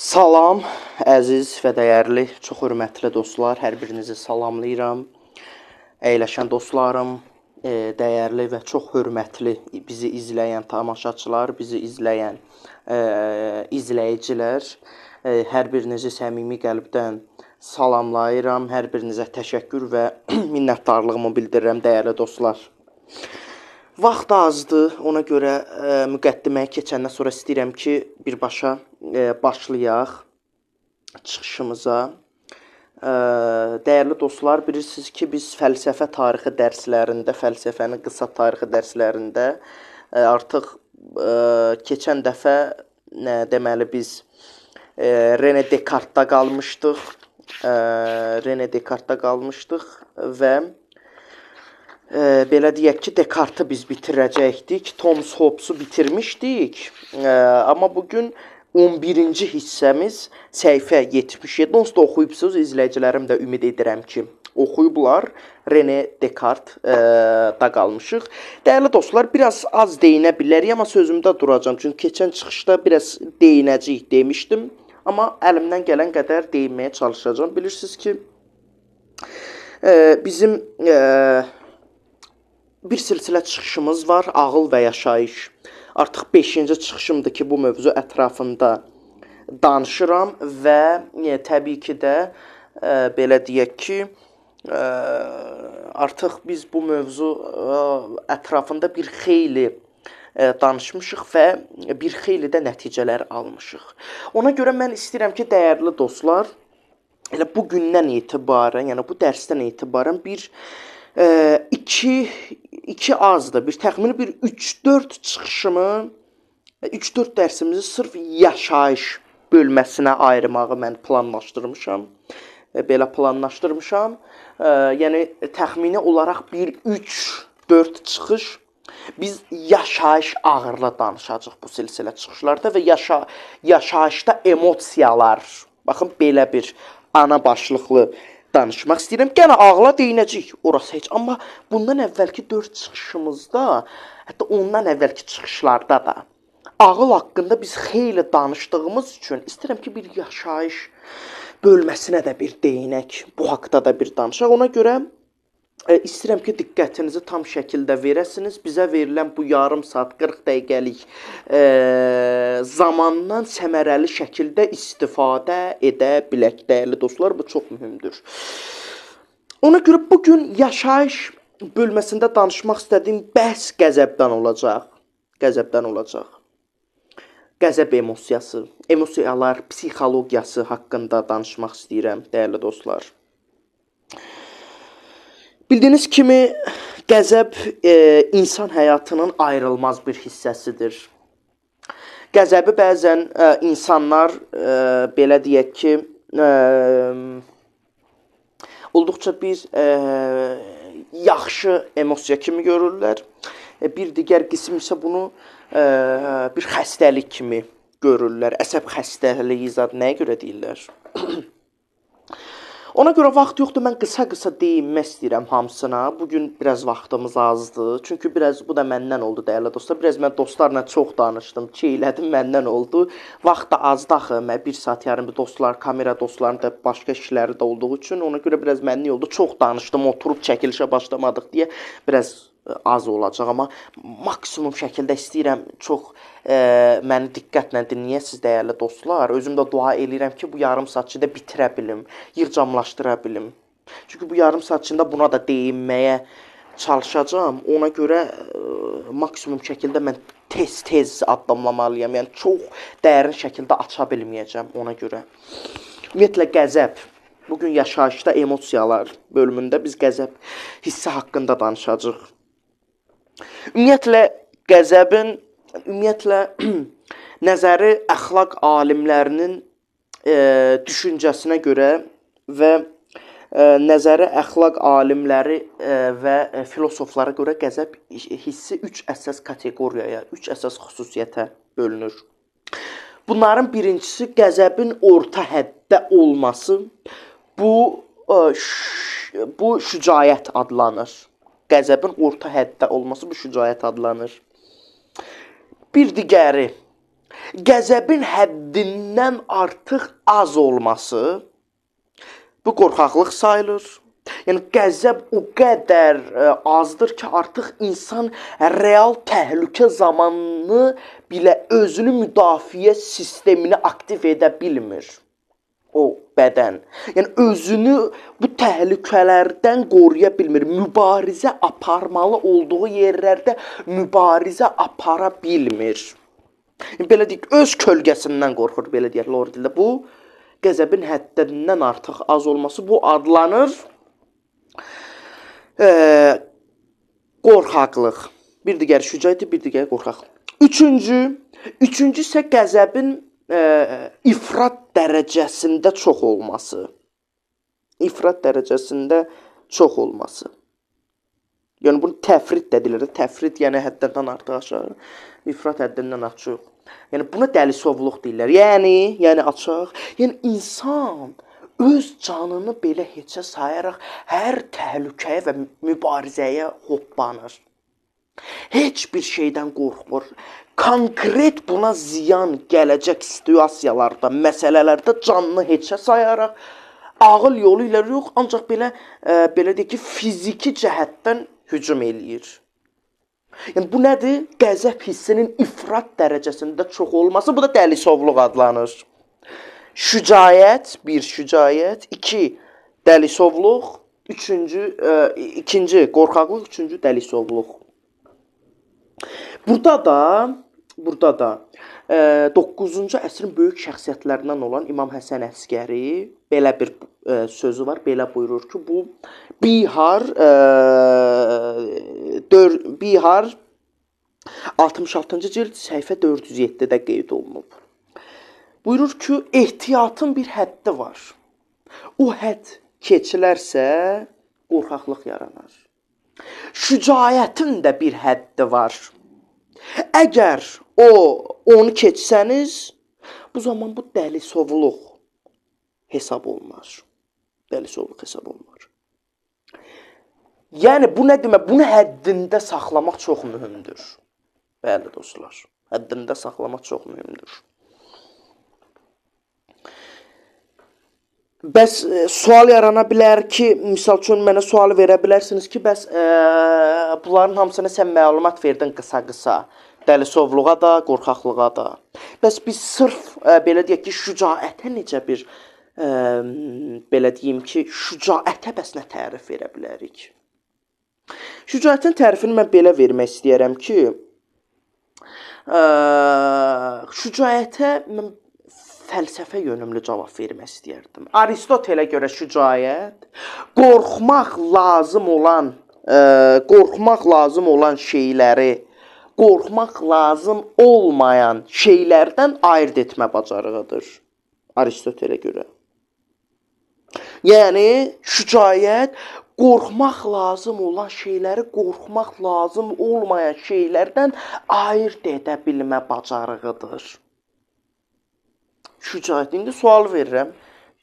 Salam, əziz və dəyərli, çox hörmətli dostlar, hər birinizi salamlayıram. Əyləşən dostlarım, dəyərli və çox hörmətli bizi izləyən tamaşaçılar, bizi izləyən izləyicilər, hər birinizi səmimi qəlbdən salamlayıram. Hər birinizə təşəkkür və minnətdarlığımı bildirirəm, dəyərli dostlar. Vaxt azdır, ona görə müqəddiməyə keçəndən sonra istəyirəm ki, birbaşa başlayaq çıxışımıza. Dəyərli dostlar, bilirsiniz ki, biz fəlsəfə tarixi dərslərində, fəlsəfənin qısa tarixi dərslərində artıq keçən dəfə deməli biz René Descartes-da qalmışdıq. Və belə deyək ki, Descartes-ı biz bitirəcəkdik, Thomas Hobbes-u bitirmişdik. Amma bugün 11-ci hissəmiz səhifə 77. Onsuz da oxuyubsuz, izləyicilərim də ümid edirəm ki, oxuyublar. René Descartes-da qalmışıq. Dəyərli dostlar, biraz az deyinə bilərik, amma sözümdə duracağım. Çünki keçən çıxışda biraz deyinəcəyik demişdim. Amma əlimdən gələn qədər deyinməyə çalışacağım. Bilirsiniz ki, bizim bir silsilə çıxışımız var, ağıl və yaşayış. Artıq 5-ci çıxışımdır ki, bu mövzu ətrafında danışıram və təbii ki də belə deyək ki, artıq biz bu mövzu ətrafında bir xeyli danışmışıq və bir xeyli də nəticələr almışıq. Ona görə mən istəyirəm ki, dəyərli dostlar, elə bu gündən etibarən, yəni bu dərsdən etibarən bir iki azdır. Təxmini bir 3-4 çıxışımı, 3-4 dərsimizi sırf yaşayış bölməsinə ayırmağı mən planlaşdırmışam. Belə planlaşdırmışam. Yəni təxmini olaraq bir 3-4 çıxış biz yaşayış ağırla danışacağıq bu silsilə çıxışlarda və yaşayışda emosiyalar. Baxın, belə bir ana başlıqlı danışmaq istəyirəm. Gənə ağla deyinəcəyik, orası heç. Amma bundan əvvəlki 4 çıxışımızda, hətta ondan əvvəlki çıxışlarda da ağıl haqqında biz xeyli danışdığımız üçün istəyirəm ki, bir yaşayış bölməsinə də bir deyinək. Bu haqda da bir danışaq. Ona görə istəyirəm ki, diqqətinizi tam şəkildə verəsiniz. Bizə verilən bu yarım saat, 40 dəqiqəlik zamandan səmərəli şəkildə istifadə edə bilək, dəyərli dostlar. Bu çox mühümdür. Ona görə bugün yaşayış bölməsində danışmaq istədiyim bəhs qəzəbdən olacaq. Qəzəb emosiyası, emosiyalar, psixologiyası haqqında danışmaq istəyirəm, dəyərli dostlar. Bildiyiniz kimi, qəzəb insan həyatının ayrılmaz bir hissəsidir. Qəzəbi bəzən insanlar, belə deyək ki, olduqca bir yaxşı emosiya kimi görürlər. Bir digər qism isə bunu bir xəstəlik kimi görürlər. Əsəb xəstəliyi zad nəyə görə deyirlər? Ona görə vaxt yoxdur, mən qısa-qısa deyinmək istəyirəm hamısına. Bugün biraz vaxtımız azdır. Çünki biraz bu da məndən oldu, dəyərli dostlar. Biraz mən dostlarla çox danışdım, çeylədim, məndən oldu. Vaxt da azdı axı. Mən 1 saat yarım dostlar, kamera dostlarının da başqa işləri də olduğu üçün ona görə biraz mənlik oldu. Çox danışdım, oturub çəkilişə başlamadıq deyə biraz az olacaq. Amma maksimum şəkildə istəyirəm çox məni diqqətlə dinləyəsiniz, dəyərli dostlar. Özüm də dua eləyirəm ki, bu yarım saat içində bitirə bilim, yırcamlaşdıra bilim. Çünki bu yarım saat içində buna da deyinməyə çalışacağam. Ona görə maksimum şəkildə mən tez addımlamalıyam. Yəni çox dərin şəkildə aça bilməyəcəm ona görə. Ümumiyyətlə qəzəb. Bugün yaşayışda emosiyalar bölümündə biz qəzəb hissi haqqında danışacağıq. Ümumiyyətlə qəzəbin nəzəri əxlaq alimlərinin düşüncəsinə görə və nəzəri əxlaq alimləri və filosoflara görə qəzəb hissi 3 əsas kateqoriyaya, 3 əsas xüsusiyyətə bölünür. Bunların birincisi qəzəbin orta həddə olması. Bu şücaət adlanır. Qəzəbin orta həddə olması bu şücaət adlanır. Bir digəri qəzəbin həddindən artıq az olması bu qorxaqlıq sayılır. Yəni qəzəb o qədər azdır ki, artıq insan real təhlükə zamanını belə özünü müdafiə sistemini aktiv edə bilmir. O bədən. Yəni özünü bu təhlükələrdən qoruya bilmir. Mübarizə aparmalı olduğu yerlərdə mübarizə apara bilmir. Belə deyək, öz kölgəsindən qorxur, belə deyək, lor dildə. Bu qəzəbin həddindən artıq az olması bu adlanır qorxaqlıq. Bir digər şücaət, bir digər qorxaqlıq. Üçüncü isə qəzəbin ifrat dərəcəsində çox olması. İfrat dərəcəsində çox olması. Yəni bunu təfrit də deyilir. Təfrit yəni həddindən artıq aşağı. İfrat həddindən açıq. Yəni buna dəlisovluq deyirlər. Yəni açıq. Yəni insan öz canını belə heçə sayaraq hər təhlükəyə və mübarizəyə hoppanır. Heç bir şeydən qorxmur. Konkret buna ziyan gələcək situasiyalarda, məsələlərdə canını heçə sayaraq ağıl yolu ilə yox, ancaq belə deyək ki, fiziki cəhətdən hücum eləyir. Yəni bu nədir? Qəzəb hissinin ifrat dərəcəsində çox olması, bu da dəlisovluq adlanır. Şücaət, bir şücaət, iki dəlisovluq, ikinci qorxaqlıq, üçüncü dəlisovluq. Burada da 9-cu əsrin böyük şəxsiyyətlərindən olan İmam Həsən Əskəri belə bir sözü var, belə buyurur ki, bu Bihar 66-cı cild səhifə 407-də qeyd olunub. Buyurur ki, ehtiyatın bir həddi var. O hədd keçilərsə qorxaqlıq yaranar. Şücaətin də bir həddi var. Əgər onu keçsəniz, bu zaman bu dəlisovluq hesab olunur. Dəlisovluq hesab olunur. Yəni bu nə demək? Bunu həddində saxlamaq çox mühümdür. Bəli dostlar, həddində saxlamaq çox mühümdür. Bəs sual yarana bilər ki, misal üçün mənə sual verə bilərsiniz ki, bəs bunların hamısına sən məlumat verdin qısa-qısa. Dəlisovluğa da, qorxaqlığa da. Bəs biz sırf belə deyək ki, şücaətə necə bir belə deyim ki, şücaətə bəs nə tərif verə bilərik? Şücaətin tərifini mən belə vermək istəyərəm ki, şücaətə mən fəlsəfə yönümlü cavab vermək istəyərdim. Aristotelə görə şücaət qorxmaq lazım olan şeyləri qorxmaq lazım olmayan şeylərdən ayırt etmə bacarığıdır. Aristotelə görə. Yəni şücaət qorxmaq lazım olan şeyləri qorxmaq lazım olmayan şeylərdən ayırt edə bilmə bacarığıdır. Şücaət. İndi sual verirəm.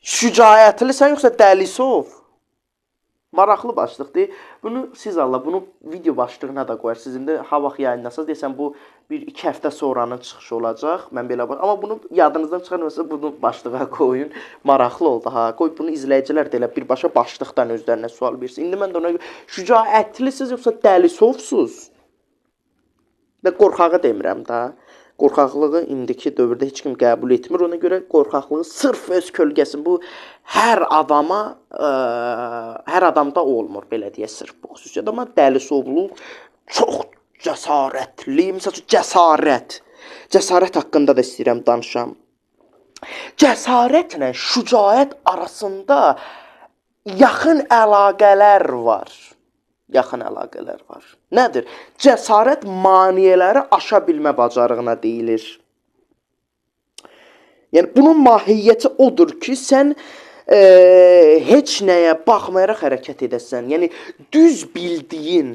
Şücaətlisən yoxsa dəlisov? Maraqlı başlıqdır. Bunu siz Allah, bunu video başlığına da qoyarsınız. İndi ha vaxt yayınlasınız, desəm bu 1-2 həftə sonranın çıxışı olacaq. Mən belə bax. Amma bunu yadınızdan çıxarmasa bunu başlığa qoyun. Maraqlı oldu ha. Qoy bunu izləyicilər də elə birbaşa başlıqdan özlərinə sual versin. İndi mən də ona görə şücaətlisiniz yoxsa dəlisovsuz? Və qorxağı demirəm da. Qorxaqlığı indiki dövrdə heç kim qəbul etmir. Ona görə qorxaqlığı sırf öz kölgəsi bu hər adamda olmur, belə deyə sırf bu xüsusiyyət. Amma dəlisovluq çox cəsarətli, məsəl üçün cəsarət haqqında da istəyirəm danışam. Cəsarətlə şücaət arasında yaxın əlaqələr var. Nədir? Cəsarət maneələri aşa bilmə bacarığına deyilir. Yəni bunun mahiyyəti odur ki, sən heç nəyə baxmayaraq hərəkət edəsən. Yəni düz bildiyin,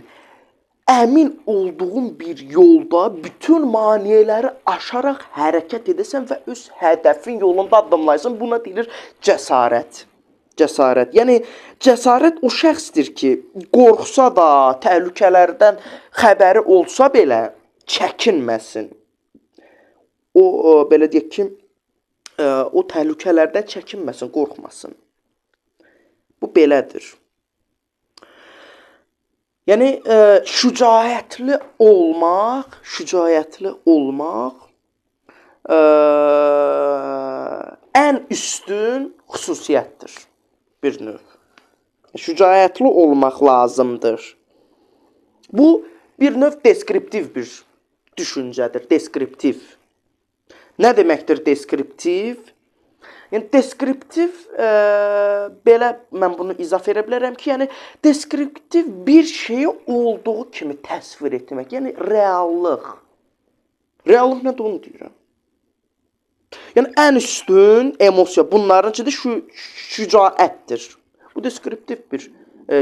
əmin olduğun bir yolda bütün maneələri aşaraq hərəkət edəsən və öz hədəfin yolunda addımlayırsan. Buna deyilir cəsarət. Yəni cəsarət o şəxsdir ki, qorxsa da, təhlükələrdən xəbəri olsa belə çəkinməsin. belə deyək ki, o təhlükələrdən çəkinməsin, qorxmasın. Bu belədir. Yəni şücaətli olmaq ən üstün xüsusiyyətdir bir növ. Şücaətli olmaq lazımdır. Bu bir növ deskriptiv bir düşüncədir, deskriptiv. Nə deməkdir deskriptiv? Yəni deskriptiv belə mən bunu izah edə bilərəm ki, yəni deskriptiv bir şeyi olduğu kimi təsvir etmək, yəni reallıq. Reallıq nədir onu deyirəm. Yəni ən üstün emosiya bunların içində şücaətdir. Bu deskriptiv bir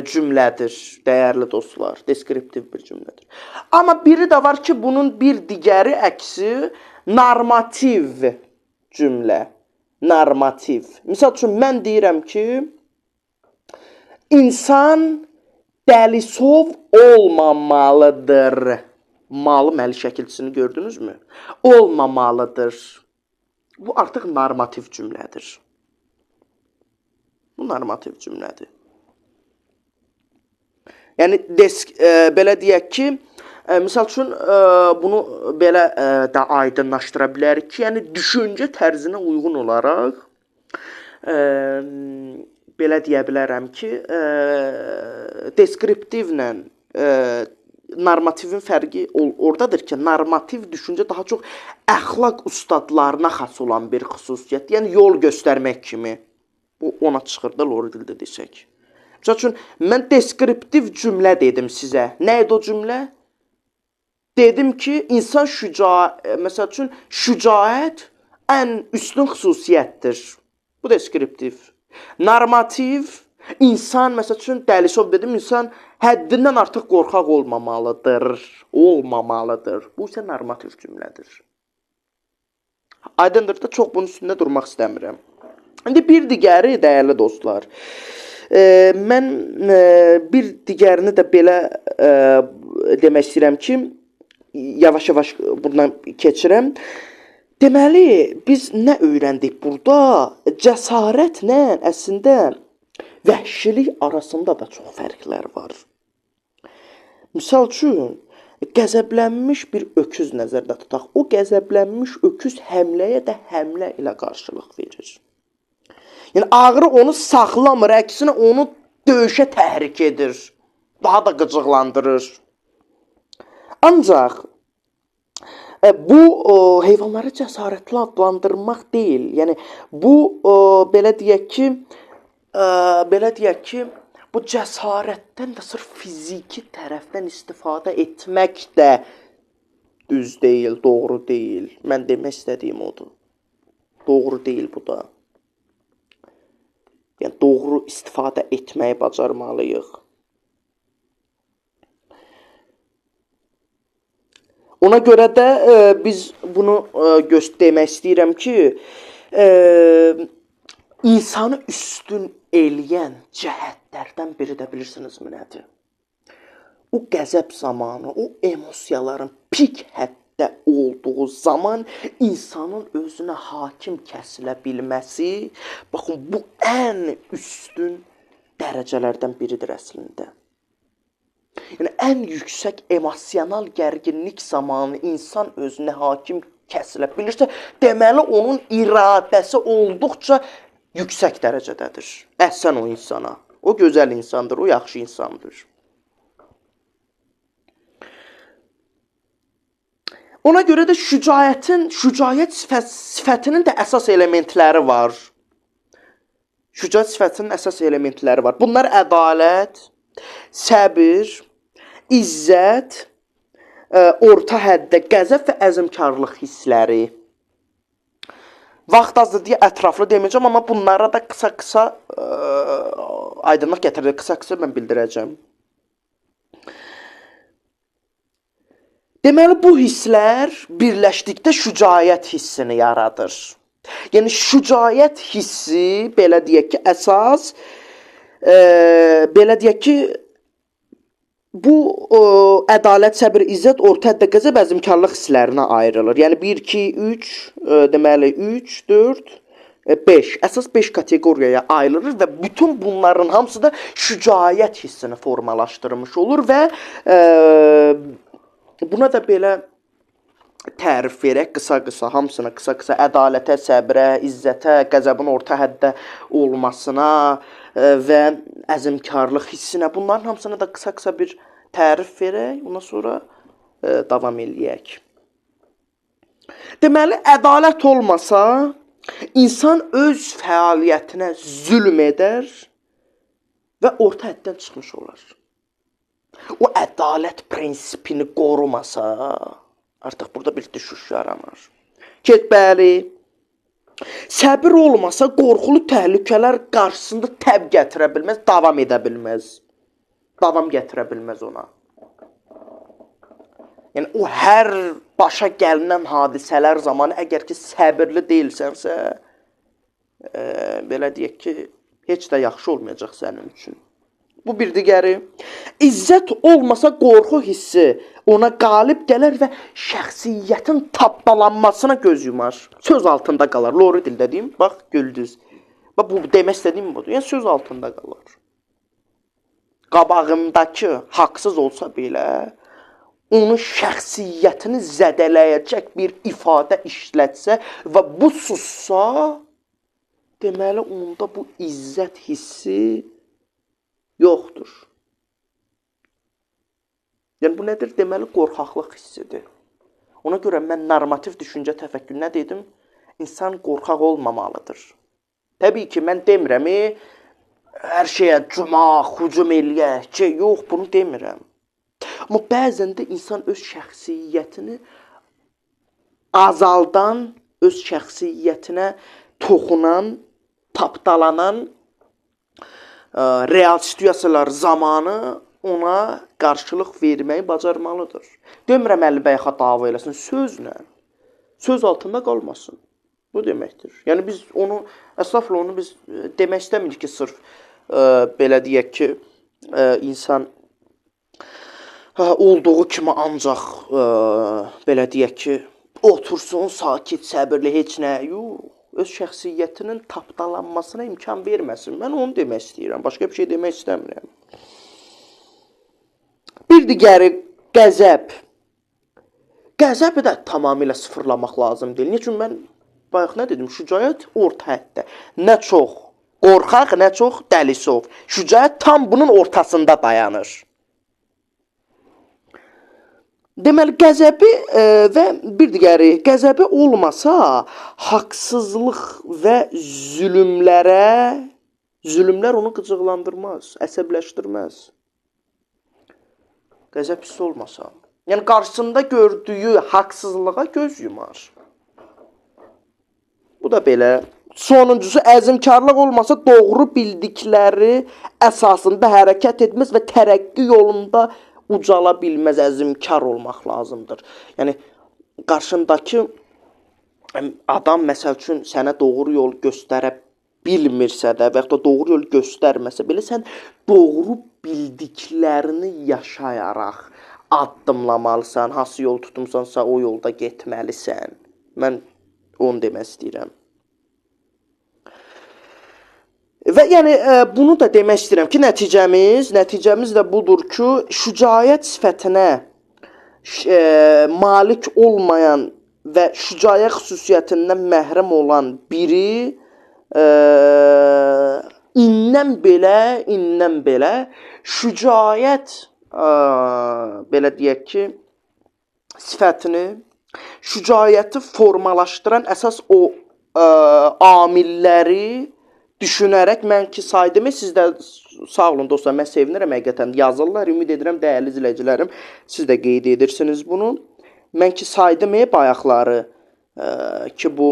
cümlədir, dəyərli dostlar, deskriptiv bir cümlədir. Amma biri də var ki, bunun bir digəri əksi normativ cümlə. Normativ. Misal üçün mən deyirəm ki, insan dəlisov olmamalıdır. Malı məli şəkilçisini gördünüzmü? Olmamalıdır. Bu artıq normativ cümlədir. Bu normativ cümlədir. Yəni belə deyək ki, misal üçün bunu belə də aydınlaşdıra bilərik ki, yəni düşüncə tərzinə uyğun olaraq belə deyə bilərəm ki, deskriptivlə normativin fərqi oradadır ki, normativ düşüncə daha çox əxlaq ustadlarına xas olan bir xüsusiyyət, yəni yol göstərmək kimi. Bu ona çıxır da lor dildə desək. Misal üçün mən deskriptiv cümlə dedim sizə. Nə idi o cümlə? Dedim ki, insan şücaət ən üstün xüsusiyyətdir. Bu deskriptiv. Normativ, insan, məsəl üçün dəlisov dedim, insan həddindən artıq qorxaq olmamalıdır. Bu isə normativ cümlədir. Aydındır da, çox bunun üstündə durmaq istəmirəm. İndi bir digəri, dəyərli dostlar, mən bir digərini də belə demək istəyirəm ki, yavaş-yavaş buradan keçirəm. Deməli, biz nə öyrəndik burada? Cəsarətlə əslində vəhşilik arasında da çox fərqlər var. Misal üçün, qəzəblənmiş bir öküz nəzərdə tutaq. O qəzəblənmiş öküz həmləyə də həmlə ilə qarşılıq verir. Yəni ağrı onu saxlamır, əksinə onu döyüşə təhrik edir. Daha da qıcıqlandırır. Ancaq bu heyvanları cəsarətli adlandırmaq deyil. Yəni bu belə deyək ki, bu cəsarətdən də sırf fiziki tərəfdən istifadə etmək də düz deyil, doğru deyil. Mən demək istədiyim odur. Doğru deyil bu da. Yəni doğru istifadə etməyi bacarmalıyıq. Ona görə də biz bunu demək istəyirəm ki, insanı üstün eləyən cəhətlərdən biri də bilirsinizmi nədir? O qəzəb zamanı, o emosiyaların pik həddə olduğu zaman insanın özünə hakim kəsilə bilməsi, baxın, bu ən üstün dərəcələrdən biridir əslində. Yəni, ən yüksək emosional gərginlik zamanı insan özünə hakim kəsilə bilirsə, deməli onun iradəsi olduqca yüksək dərəcədədir. Əhsən o insana. O gözəl insandır, o yaxşı insandır. Ona görə də şücaət sifətinin də əsas elementləri var. Şücaət sifətinin əsas elementləri var. Bunlar ədalət, səbir, izzət, orta həddə qəzəb və əzmkarlıq hissləri. Vaxt azdır deyə ətraflı deməyəcəm, amma bunlara da qısa-qısa aydınlıq gətirəcək, qısa-qısa mən bildirəcəm. Deməli, bu hisslər birləşdikdə şücaət hissini yaradır. Yəni, şücaət hissi, belə deyək ki, əsas, belə deyək ki, Bu ədalət, səbr, izzət, orta həddə qəzəb, əzmkarlıq hisslərinə ayrılır. Yəni 1, 2, 3, deməli 3, 4, 5. Əsas 5 kateqoriyaya ayrılır və bütün bunların hamısı da şücaət hissini formalaşdırmış olur və buna da belə tərif verək qısa-qısa, hamısına qısa-qısa ədalətə, səbrə, izzətə, qəzəbin orta həddə olmasına və əzmkarlıq hissinə, bunların hamısına da qısa-qısa bir tərif verək, ondan sonra davam eləyək. Deməli, ədalət olmasa, insan öz fəaliyyətinə zülm edər və orta həddən çıxmış olar. O ədalət prinsipini qorumasa, artıq burada bir düşüş yaranır. Bəli, səbir olmasa qorxulu təhlükələr qarşısında təb gətirə bilməz, davam edə bilməz. Davam gətirə bilməz ona. Yəni, o hər başa gəlinən hadisələr zamanı əgər ki, səbirli deyilsənsə, belə deyək ki, heç də yaxşı olmayacaq sənin üçün. Bu bir digəri. İzzət olmasa qorxu hissi ona qalib gələr və şəxsiyyətin tapdalanmasına göz yumar. Söz altında qalar. Lori dildə deyim, bax, güldüz. Bax, bu demək istədiyim budur. Yəni, söz altında qalar. Qabağımdakı haqsız olsa belə, onun şəxsiyyətini zədələyəcək bir ifadə işlətsə və bu sussa, deməli, onda bu izzət hissi yoxdur. Yəni, bu nədir? Deməli, qorxaqlıq hissidir. Ona görə mən normativ düşüncə təfəkkür nə dedim? İnsan qorxaq olmamalıdır. Təbii ki, mən demirəm, hər şeyə cumaq, hücum eləyək ki, yox, bunu demirəm. Amma bəzən də insan öz şəxsiyyətini azaldan, öz şəxsiyyətinə toxunan, tapdalanan real situasiyalar zamanı ona qarşılıq verməyi bacarmalıdır. Demirəm Əlibəy dava eləsin, sözlə. Söz altında qalmasın. Bu deməkdir. Yəni biz onu, əslafla onu biz demək istəmirik ki, sırf belə deyək ki, insan olduğu kimi ancaq belə deyək ki, otursun, sakit, səbirli, heç nə yox. Öz şəxsiyyətinin tapdalanmasına imkan verməsin. Mən onu demək istəyirəm. Başqa bir şey demək istəmirəm. Bir digəri qəzəb. Qəzəbi də tamamilə sıfırlamaq lazım deyil. Niyə? Çünki mən bayaq nə dedim? Şücaət orta həddə. Nə çox qorxaq, nə çox dəlisov. Şücaət tam bunun ortasında dayanır. Deməli, qəzəbi və bir digəri, qəzəbi olmasa, haqsızlıq və zülümlər onu qıcıqlandırmaz, əsəbləşdirməz. Qəzəb hissi olmasa. Yəni, qarşısında gördüyü haqsızlığa göz yumar. Bu da belə. Sonuncusu, əzmkarlıq olmasa, doğru bildikləri əsasında hərəkət etməz və tərəqqi yolunda ucala bilməz, əzmkar olmaq lazımdır. Yəni, qarşındakı adam, məsəl üçün, sənə doğru yol göstərə bilmirsə də və ya da doğru yol göstərməsə belə, sən doğru bildiklərini yaşayaraq addımlamalısan, hansı yol tutmuşsansa o yolda getməlisən. Mən onu demək istəyirəm. Və yəni bunu da demək istəyirəm ki, nəticəmiz də budur ki, şücaət sifətinə malik olmayan və şücaət xüsusiyyətindən məhrəm olan biri indən belə şücaət belə deyək ki, sifətini, şücaəti formalaşdıran əsas o amilləri düşünərək mən ki saydım, siz də sağ olun dostlar, mən sevinirəm həqiqətən yazırlar, ümid edirəm dəyərli izləyicilərim, siz də qeyd edirsiniz bunu. Mən ki saydım bayaqları ki bu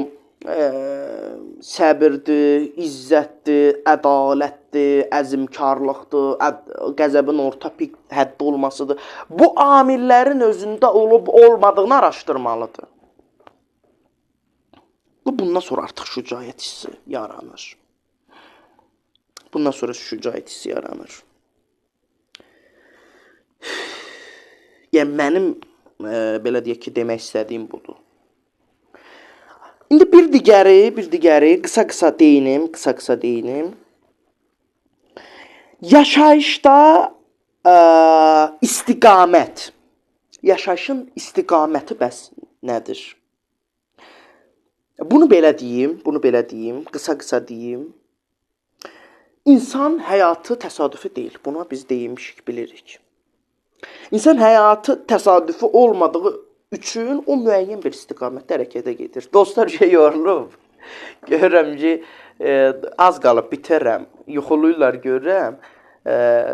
səbirdir, izzətdir, ədalətdir, əzmkarlıqdır, qəzəbin orta pik həddi olmasıdır. Bu amillərin özündə olub olmadığını araşdırmalıdır. Bundan sonra artıq şücaət hissi yaranır. Bundan sonra şücaət hissi yaranır. Yəni mənim belə deyək ki, demək istədiyim budur. İndi bir digəri qısa-qısa deyinim. Yaşayışda istiqamət. Yaşayışın istiqaməti bəs nədir? Bunu belə deyim, qısa-qısa deyim. İnsan həyatı təsadüfi deyil. Buna biz deymişik, bilirik. İnsan həyatı təsadüfi olmadığı üçün o müəyyən bir istiqamətdə hərəkətə gedir. Dostlar, yorulub. Görürəm ki, az qalıb bitərəm. Yuxuluyurlar, görürəm.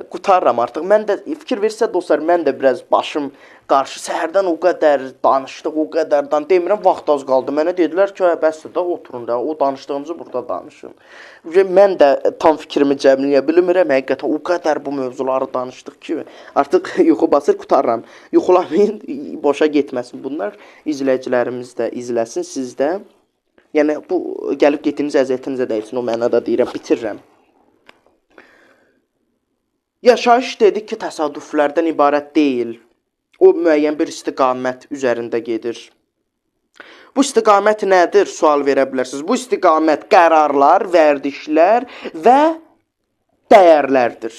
Qutarıram artıq. Mən də fikir versə dostlar, mən də biraz başım qarşı, səhərdən o qədər danışdıq, o qədər demirəm, vaxt az qaldı. Mənə dedilər ki, bəsdir də, oturun da, o danışdığınızı burada danışın. Mən də tam fikrimi cəmləyə bilmirəm, həqiqətən o qədər bu mövzuları danışdıq ki, artıq yuxu basır, qutarıram. Yuxulamayın, boşa getməsin bunlar. İzləyicilərimiz də izləsin, siz də. Yəni bu gəlib getdiyiniz əziyyətinizə dəysin, o mənada deyirəm, bitirirəm. Yaşayış dedik ki, təsadüflərdən ibarət deyil. O müəyyən bir istiqamət üzərində gedir. Bu istiqamət nədir? Sual verə bilərsiniz. Bu istiqamət qərarlar, vərdişlər və dəyərlərdir.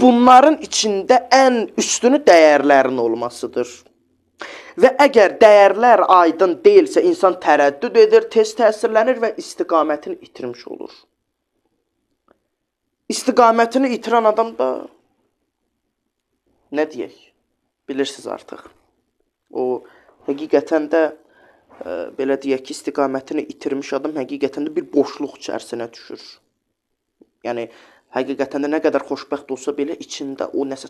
Bunların içində ən üstünü dəyərlərin olmasıdır. Və əgər dəyərlər aydın deyilsə, insan tərəddüd edir, tez təsirlənir və istiqamətini itirmiş olur. İstiqamətini itirən adam da nə deyək? Bilirsiniz artıq. O həqiqətən də belə deyək ki, istiqamətini itirmiş adam həqiqətən də bir boşluq içərisinə düşür. Yəni həqiqətən də nə qədər xoşbəxt olsa belə içində o nəsə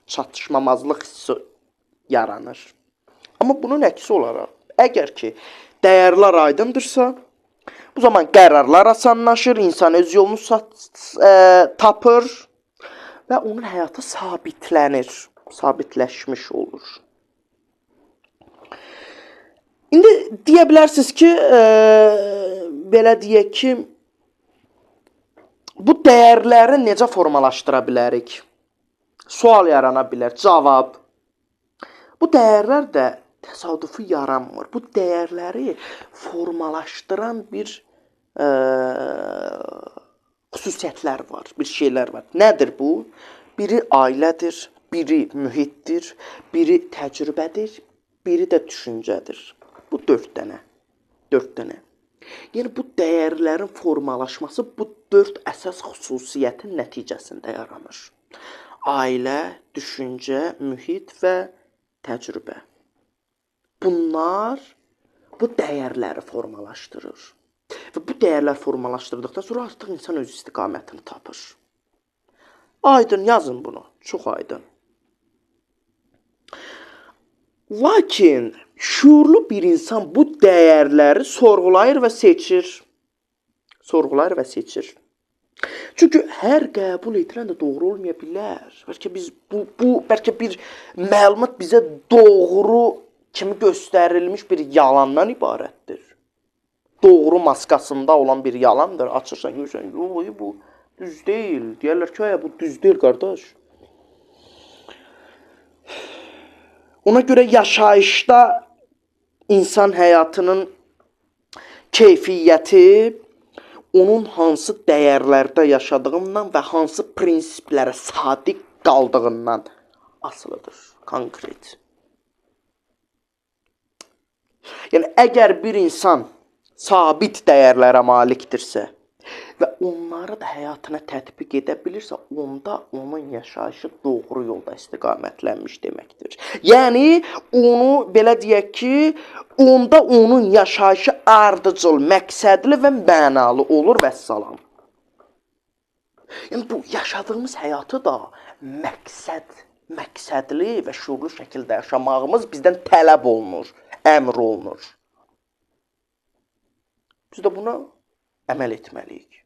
çatışmamazlıq hissi yaranır. Amma bunun əksi olaraq, əgər ki dəyərlər aydındırsa, bu zaman qərarlar asanlaşır, insan öz yolunu tapır və onun həyatı sabitləşmiş olur. İndi deyə bilərsiniz ki, belə deyək ki, bu dəyərləri necə formalaşdıra bilərik? Sual yarana bilər, cavab. Bu dəyərlər də təsadüfi yaranmır. Bu dəyərləri formalaşdıran bir xüsusiyyətlər var, bir şeylər var. Nədir bu? Biri ailədir, biri mühitdir, biri təcrübədir, biri də düşüncədir. Bu 4 dənə. Yəni bu dəyərlərin formalaşması bu 4 əsas xüsusiyyətin nəticəsində yaranır. Ailə, düşüncə, mühit və təcrübə. Bunlar bu dəyərləri formalaşdırır. Və bu dəyərlər formalaşdırdıqdan sonra artıq insan öz istiqamətini tapır. Aydın, yazın bunu. Çox aydın. Lakin şuurlu bir insan bu dəyərləri sorğulayır və seçir. Çünki hər qəbul edirən də doğru olmaya bilər. Bəlkə biz bəlkə bir məlumat bizə doğru kimi göstərilmiş bir yalandan ibarətdir. Doğru maskasında olan bir yalandır. Açırsan, görürsən, bu düz deyil. Deyərlər ki, bu düz deyil, qardaş. Ona görə yaşayışda insan həyatının keyfiyyəti onun hansı dəyərlərdə yaşadığından və hansı prinsiplərə sadiq qaldığından asılıdır, konkret. Yəni, əgər bir insan sabit dəyərlərə malikdirsə və onları da həyatına tətbiq edə bilirsə, onda onun yaşayışı doğru yolda istiqamətlənmiş deməkdir. Yəni, onu belə deyək ki, onda onun yaşayışı ardıcıl, məqsədli və mənalı olur və salam. Yəni, bu yaşadığımız həyatı da məqsədli və şuurlu şəkildə yaşamağımız bizdən tələb olunur, əmr olunur. Biz də buna əməl etməliyik.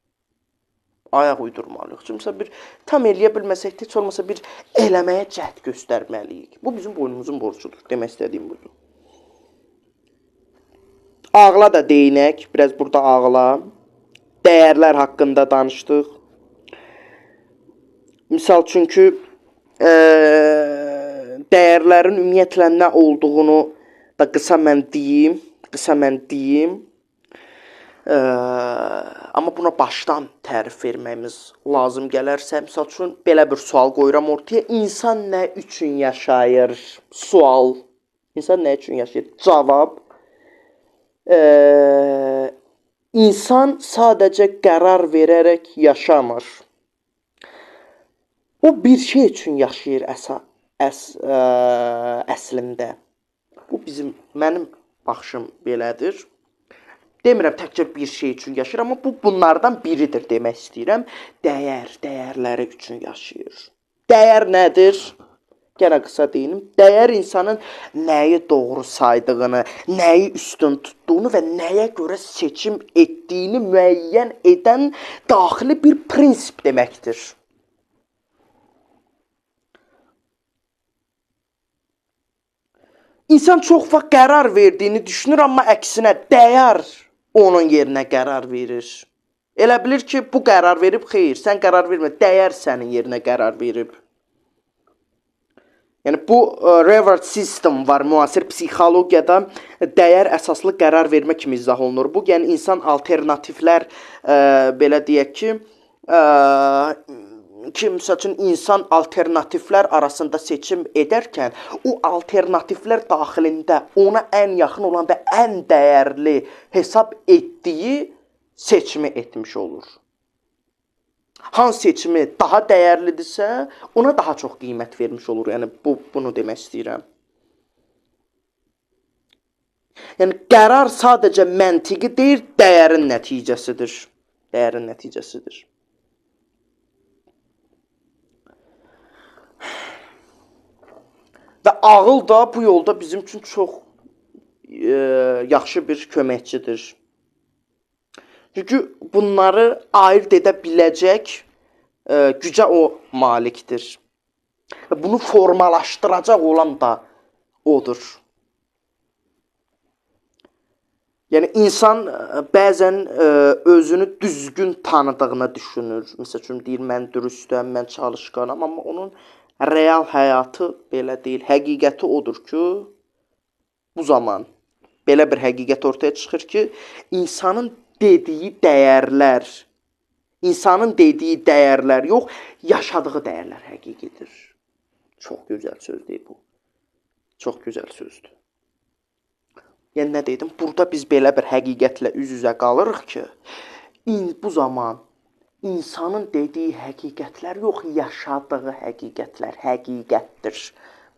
Ayaq uydurmalıyıq. Çünki bir tam eləyə bilməsək də heç olmasa bir eləməyə cəhd göstərməliyik. Bu bizim boynumuzun borcudur. Demək istədiyim budur. Ağla da deyinək. Biraz burada ağla. Dəyərlər haqqında danışdıq. Misal çünki dəyərlərin ümumiyyətlə nə olduğunu da qısa mən deyim. Amma buna başdan tərif verməyimiz lazım gələrsə, misal üçün belə bir sual qoyuram ortaya. İnsan nə üçün yaşayır? Sual. İnsan nə üçün yaşayır? Cavab. İnsan sadəcə qərar verərək yaşamır. O bir şey üçün yaşayır əslində. Bu mənim baxışım belədir. Demirəm təkcə bir şey üçün yaşayır, amma bu bunlardan biridir demək istəyirəm. Dəyərləri üçün yaşayır. Dəyər nədir? Yenə qısa deyinim. Dəyər insanın nəyi doğru saydığını, nəyi üstün tutduğunu və nəyə görə seçim etdiyini müəyyən edən daxili bir prinsip deməkdir. İnsan çox vaxt qərar verdiyini düşünür, amma əksinə dəyər onun yerinə qərar verir. Elə bilir ki, bu qərar verib, xeyr, sən qərar vermə, dəyər sənin yerinə qərar verib. Yəni bu reward system var müasir psixologiyada, dəyər əsaslı qərar vermə kimi izah olunur. Bu yəni insan alternativlər belə deyək ki, misal üçün insan alternativlər arasında seçim edərkən o alternativlər daxilində ona ən yaxın olan və ən dəyərli hesab etdiyi seçimi etmiş olur. Hansı seçimi daha dəyərlidirsə, ona daha çox qiymət vermiş olur. Yəni bunu demək istəyirəm. Yəni qərar sadəcə məntiqi deyil, dəyərin nəticəsidir. Dəyərin nəticəsidir. Və ağıl da bu yolda bizim üçün çox yaxşı bir köməkçidir. Çünki bunları ayırt edə biləcək gücə o malikdir. Bunu formalaşdıracaq olan da odur. Yəni insan bəzən özünü düzgün tanıdığını düşünür. Məsəl üçün deyir, mən dürüstəm, mən çalışqanam, amma onun real həyatı belə deyil. Həqiqəti odur ki, bu zaman belə bir həqiqət ortaya çıxır ki, insanın dediyi dəyərlər yox, yaşadığı dəyərlər həqiqidir. Çox gözəl sözdür bu. Çox gözəl sözdür. Yəni nə dedim? Burada biz belə bir həqiqətlə üz-üzə qalırıq ki, bu zaman insanın dediyi həqiqətlər yox, yaşadığı həqiqətlər həqiqətdir.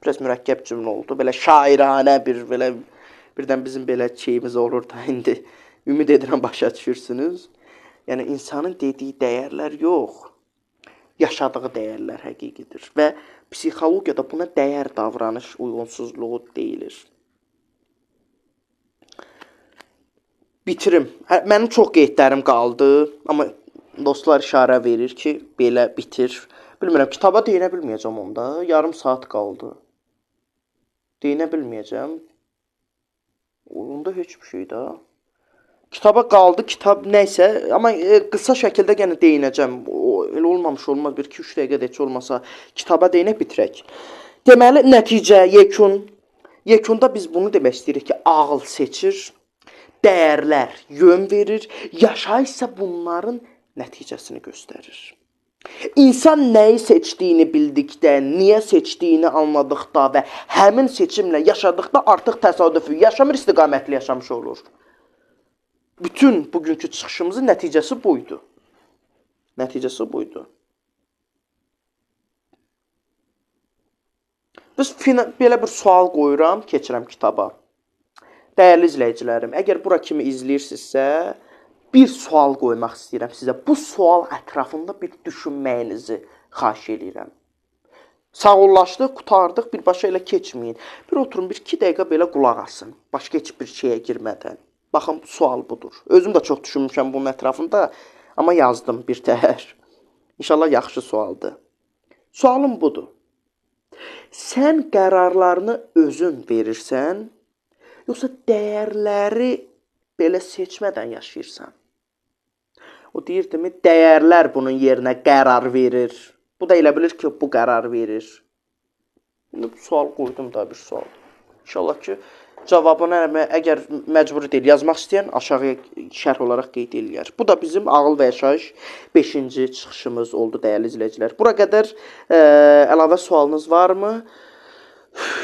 Biraz mürəkkəb cümlə oldu. Belə şairanə birdən bizim belə şeyimiz olur da indi. Ümid edirəm başa düşürsünüz. Yəni insanın dediyi dəyərlər yox, yaşadığı dəyərlər həqiqidir. Və psixologiyada buna dəyər davranış uyğunsuzluğu deyilir. Bitirim. Mənim çox qeydlərim qaldı, amma dostlar işarə verir ki, belə bitir. Bilmirəm, kitaba deyinə bilməyəcəm onda. Yarım saat qaldı. Deyinə bilməyəcəm. Onda heç bir şey də. Kitaba qaldı, kitab nəysə, amma qısa şəkildə yenə deyinəcəm. Elə olmamış olmaz, 1-2-3 dəqiqə də heç olmasa kitaba deyinək bitirək. Deməli, nəticə, yekunda biz bunu demək istəyirik ki, ağıl seçir, dəyərlər yön verir, yaşayış isə bunların nəticəsini göstərir. İnsan nəyi seçdiyini bildikdə, niyə seçdiyini anladıqda və həmin seçimlə yaşadıqda artıq təsadüfi yaşamır, istiqamətli yaşamış olur. Bütün bugünkü çıxışımızın nəticəsi buydu. Nəticəsi buydu. Biz belə bir sual qoyuram, keçirəm kitaba. Dəyərli izləyicilərim, əgər bura kimi izləyirsinizsə, bir sual qoymaq istəyirəm sizə. Bu sual ətrafında bir düşünməyinizi xahiş edirəm. Sağollaşdıq, qutardıq, birbaşa elə keçməyin. Bir oturun, 1-2 dəqiqə belə qulaq asın, başqa heç bir şeyə girmədən. Baxın, sual budur. Özüm də çox düşünmüşəm bunun ətrafında, amma yazdım bir təhər. İnşallah yaxşı sualdır. Sualım budur. Sən qərarlarını özün verirsən, yoxsa dəyərləri belə seçmədən yaşayırsan? O deyirdimi, dəyərlər bunun yerinə qərar verir. Bu da elə bilir ki, bu qərar verir. İndi bu sual qoydum da bir sual. İnşallah ki, cavabını əgər məcbur deyil yazmaq istəyən aşağıya şərh olaraq qeyd eləyər. Bu da bizim ağıl və yaşayış 5-ci çıxışımız oldu dəyərli izləyicilər. Bura qədər əlavə sualınız varmı?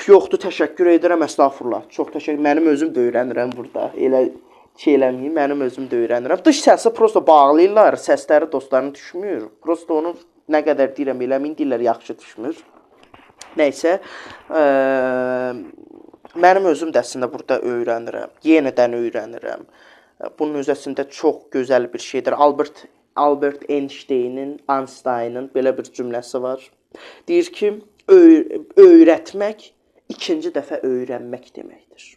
Yoxdur, təşəkkür edirəm, əstəğfurullah. Çox təşəkkür. Mənim özüm də öyrənirəm burada. Elə şey eləməyim, mənim özüm də öyrənirəm. Dış səsi prosta bağlayırlar, səsləri dostlarına düşmür. Prosta onu nə qədər deyirəm, eləməyin deyirlər, yaxşı düşmür. Nəysə, mənim özüm də əslində burada öyrənirəm, yenidən öyrənirəm. Bunun özəsində çox gözəl bir şeydir. Albert Einsteinın belə bir cümləsi var. Deyir ki, öyrətmək ikinci dəfə öyrənmək deməkdir.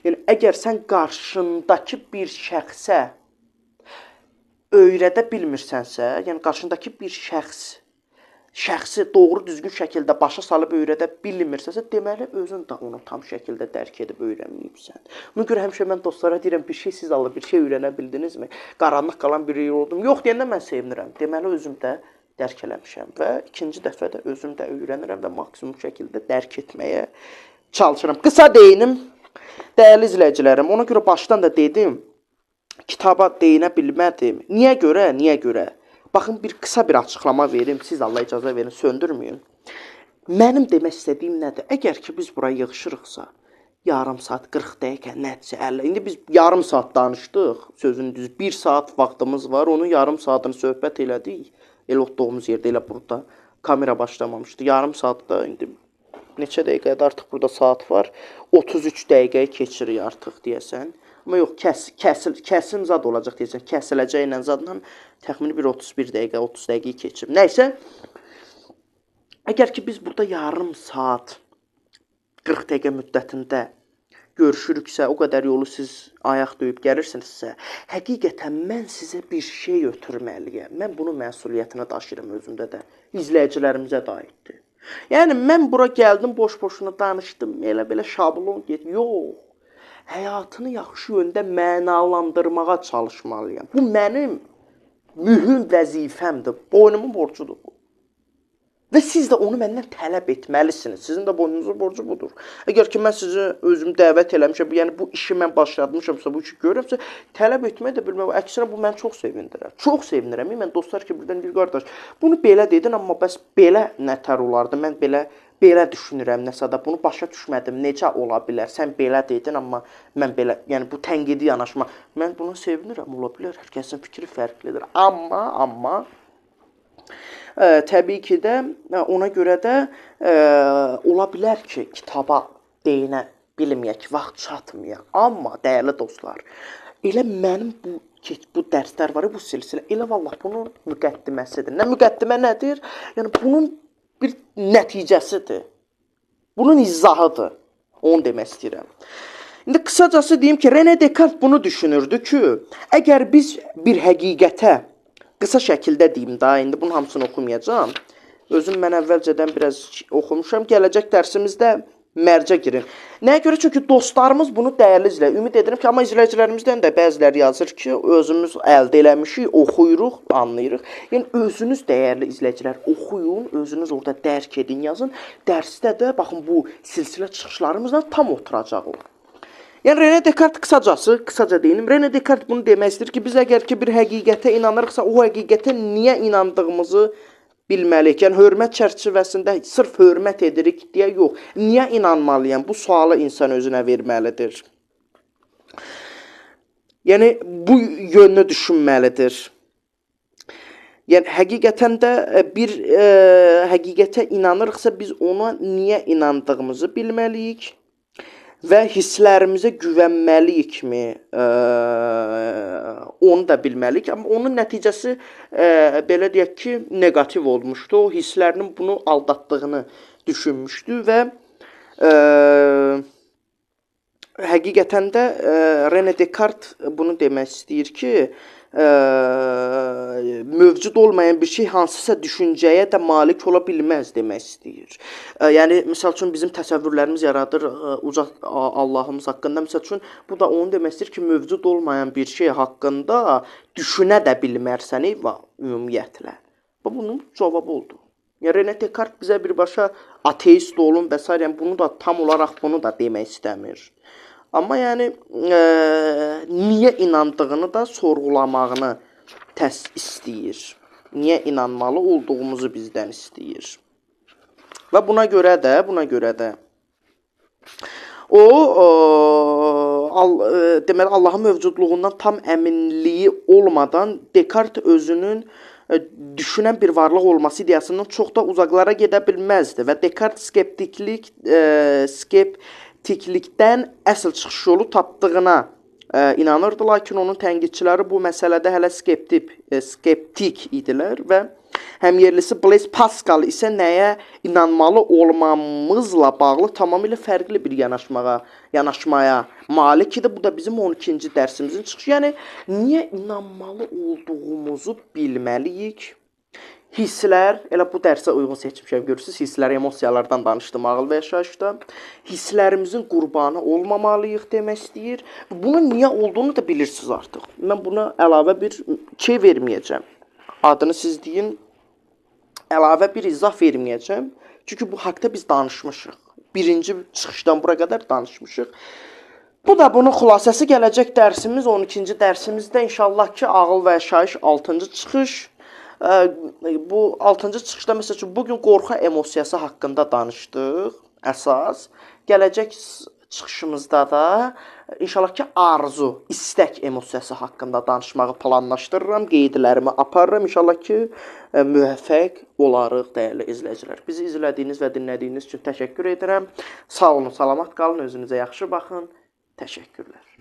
Yəni, əgər sən qarşındakı bir şəxsə öyrədə bilmirsənsə, yəni qarşındakı bir şəxsi doğru düzgün şəkildə başa salıb öyrədə bilmirsənsə, deməli özün də onu tam şəkildə dərk edib öyrənməyibsən. Buna görə həmişə mən dostlara deyirəm, bir şey siz alıb, bir şey öyrənə bildinizmi? Qaranlıq qalan bir yer oldum. Yox deyəndə mən sevinirəm. Deməli özüm də dərk eləmişəm və ikinci dəfə də özüm də öyrənirəm və maksimum şəkildə dərk etməyə çalışıram. Qısa deyinim, dəyərli izləyicilərim, ona görə başdan da dedim, kitaba deyinə bilmədim. Niyə görə? Niyə görə? Baxın, bir qısa bir açıqlama verim, siz Allah icazə verin, söndürməyin. Mənim demək istədiyim nədir? Əgər ki, biz buraya yığışırıqsa, yarım saat, 40 dəqiqə, nəticə 50. İndi biz yarım saat danışdıq, sözün düz 1 saat vaxtımız var, onun yarım saatını söhbət elədik. Elə otduğumuz yerdə, elə burada kamera başlamamışdı. Yarım saatda, indi neçə dəqiqədə artıq burada saat var? 33 dəqiqəyə keçirik artıq deyəsən. Amma yox, kəsim zad olacaq deyəsən. Kəsiləcək ilə zadla təxmini bir 31 dəqiqə, 30 dəqiqəyi keçib. Nəysə, əgər ki biz burada yarım saat, 40 dəqiqə müddətində görüşürüksə, o qədər yolu siz ayaq döyüb gəlirsinizsə, həqiqətən mən sizə bir şey ötürməliyəm. Mən bunun məsuliyyətini daşıyıram özümdə də. İzləyicilərimizə də aiddir. Yəni, mən bura gəldim, boş-boşuna danışdım, elə-belə şablon get. Yox, həyatını yaxşı yöndə mənalandırmağa çalışmalıyam. Bu mənim mühüm vəzifəmdir, boynumun borcudur bu. Və siz də onu məndən tələb etməlisiniz. Sizin də boynunuzun borcu budur. Əgər ki, mən sizi özüm dəvət eləmişəm, yəni bu işi mən başlatmışamsa, bu işi görürəmsə, tələb etmək də bilməm. Əksinə, bu məni çox sevindirir. Çox sevinirəm. Mən dostlar ki, birdən deyir, qardaş, bunu belə dedin, amma bəs belə nətər olardı? Mən belə düşünürəm nəsə də, bunu başa düşmədim. Necə ola bilər? Sən belə dedin, amma mən belə, yəni bu tənqidi yanaşma. Mən buna sevinirəm, ola bilər. Hər kəsin fikri fərqlidir. Amma təbii ki də ona görə də ola bilər ki, kitaba deyinə bilməyək, vaxt çatmayaq. Amma dəyərli dostlar, elə mənim bu dərslər var, bu silsilə, elə vallah bunun müqəddiməsidir. Nə müqəddimə nədir? Yəni bunun bir nəticəsidir. Bunun izahıdır. Onu demək istəyirəm. İndi qısacası deyim ki, René Descartes bunu düşünürdü ki, əgər biz bir həqiqətə qısa şəkildə deyim da, indi bunun hamısını oxumayacağam. Özüm mən əvvəlcədən biraz oxumuşam. Gələcək dərsimizdə mərcə girin. Nəyə görə? Çünki dostlarımız bunu dəyərli izləyir. Ümid edirəm ki, amma izləyicilərimizdən də bəziləri yazır ki, özümüz əldə eləmişik, oxuyuruq, anlayırıq. Yəni, özünüz dəyərli izləyicilər oxuyun, özünüz orada dərk edin, yazın. Dərsdə də, baxın, bu silsilə çıxışlarımızla tam oturacaq o. Yəni, René Descartes qısaca deyinim, René Descartes bunu demək istəyir ki, biz əgər ki bir həqiqətə inanırıqsa, o həqiqətə niyə inandığımızı bilməliyik. Yəni, hörmət çərçivəsində sırf hörmət edirik deyə yox. Niyə inanmalıyam? Bu sualı insan özünə verməlidir. Yəni, bu yönlü düşünməlidir. Yəni, həqiqətən də bir həqiqətə inanırıqsa, biz ona niyə inandığımızı bilməliyik. Və hisslərimizə güvənməliyikmi, onu da bilməliyik. Amma onun nəticəsi, belə deyək ki, negativ olmuşdu. O hisslərinin bunu aldatdığını düşünmüşdü və həqiqətən də René Descartes bunu demək istəyir ki, mövcud olmayan bir şey hansısa düşüncəyə də malik ola bilməz demək istəyir. Yəni, misal üçün, bizim təsəvvürlərimiz yaradır uca Allahımız haqqında. Misal üçün, bu da onu demək istəyir ki, mövcud olmayan bir şey haqqında düşünə də bilmərsən ümumiyyətlə. Bu, bunun cavabı oldu. René Descartes bizə birbaşa ateist olun və s. Yəni bunu da tam olaraq bunu da demək istəmir. Amma yəni niyə inandığını da sorğulamağını istəyir. Niyə inanmalı olduğumuzu bizdən istəyir. Və buna görə də o deməli Allahın mövcudluğundan tam əminliyi olmadan Descartes özünün düşünən bir varlıq olması ideyasından çox da uzaqlara gedə bilməzdi və Descartes skeptiklikdən əsl çıxış yolu tapdığına inanırdı, lakin onun tənqidçiləri bu məsələdə hələ skeptik idilər və həmyerlisi Blaise Pascal isə nəyə inanmalı olmamızla bağlı tamamilə fərqli bir yanaşmaya malik idi. Bu da bizim 12-ci dərsimizin çıxışı. Yəni, niyə inanmalı olduğumuzu bilməliyik? Hisslər, elə bu dərsə uyğun seçmişəm, görürsünüz, hisslər, emosiyalardan danışdım ağıl və yaşayışda. Hisslərimizin qurbanı olmamalıyıq demək istəyir. Bunun niyə olduğunu da bilirsiniz artıq. Mən buna əlavə bir şey verməyəcəm. Adını siz deyin, əlavə bir izah verməyəcəm. Çünki bu haqda biz danışmışıq. Birinci çıxışdan bura qədər danışmışıq. Bu da bunun xülasəsi gələcək dərsimiz, 12-ci dərsimizdə inşallah ki, ağıl və yaşayış 6-cı çıxış. Bu 6-cı çıxışda məsəl üçün bugün qorxu emosiyası haqqında danışdıq əsas. Gələcək çıxışımızda da inşallah ki arzu, istək emosiyası haqqında danışmağı planlaşdırıram, qeydlərimi aparıram. İnşallah ki müvəffəq olarıq dəyərli izləyicilər. Bizi izlədiyiniz və dinlədiyiniz üçün təşəkkür edirəm. Sağ olun, salamat qalın, özünüzə yaxşı baxın. Təşəkkürlər.